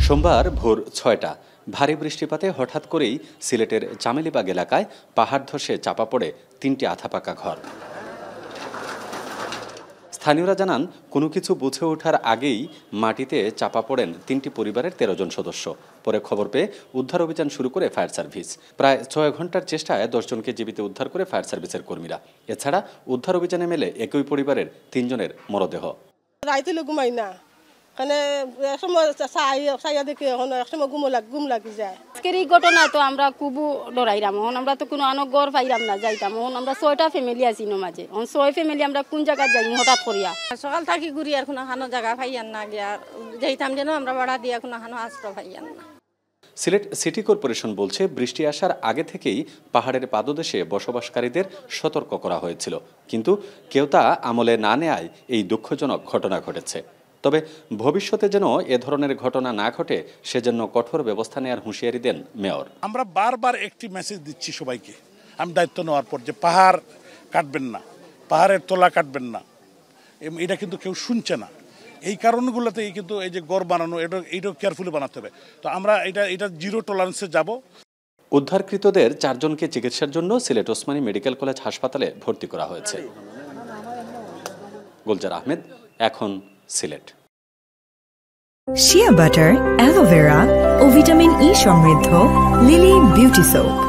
সোমবার ভোর ৬টা ভারী বৃষ্টিপাতে হঠাৎ করেই সিলেটের চামেলিবাগ এলাকায় পাহাড় ধসে চাপা পড়ে ৩টি আধাপাকা ঘর। স্থানীয়রা জানান, কোনো কিছু বুঝে ওঠার আগেই মাটিতে চাপা পড়েন ৩টি পরিবারের ১৩ জন সদস্য। পরে খবর পেয়ে উদ্ধার অভিযান শুরু করে ফায়ার সার্ভিস। প্রায় ৬ ঘন্টার চেষ্টায় ১০ জনকে জীবিত উদ্ধার করে ফায়ার সার্ভিসের কর্মীরা। এছাড়া উদ্ধার অভিযানে মেলে একই পরিবারের ৩ জনের মরদেহ। ঘুমাই না, আজকের এই ঘটনা তো আমরা খুব ডরাইলাম। আমরা তো কোনো আনো গড় পাইলাম না, যাইতাম। আমরা ৬টা ফ্যামিলি আছি মাঝে, ৬ ফ্যামিলি আমরা কোন জায়গায় যাই হঠাৎ করিয়া। সকাল থাকি ঘুরি আর কোনো হানো জায়গা পাইয়ান না, গিয়া যাইতাম যেন আমরা ভাড়া দিয়া কোনো হানো আশ্রয় পাইয়ান না। সিলেট সিটি কর্পোরেশন বলছে, বৃষ্টি আসার আগে থেকেই পাহাড়ের পাদদেশে বসবাসকারীদের সতর্ক করা হয়েছিল, কিন্তু কেউ তা আমলে না নেয়ায় এই দুঃখজনক ঘটনা ঘটেছে। তবে ভবিষ্যতে যেন এ ধরনের ঘটনা না ঘটে সেজন্য কঠোর ব্যবস্থা নেওয়ার হুঁশিয়ারি দেন মেয়র। আমরা বারবার একটি মেসেজ দিচ্ছি সবাইকে, আমি দায়িত্ব নেওয়ার পর, যে পাহাড় কাটবেন না, পাহাড়ের তলা কাটবেন না। এটা কিন্তু কেউ শুনছে না। এই কারণগুলোতেই কিন্তু এই যে গড় বানানো, এইটাও কেয়ারফুলি বানাতে হবে। তো আমরা এটা জিরো টলারেন্সে যাব। উদ্ধারকৃতদের 4 জনকে চিকিৎসার জন্য সিলেট ওসমানী মেডিকেল কলেজ হাসপাতালে ভর্তি করা হয়েছে। গুলজার আহমেদ, এখন সিলেট। শিয়া বাটার, অ্যালোভেরা ও ভিটামিন ই সমৃদ্ধ লিলি বিউটি সোপ।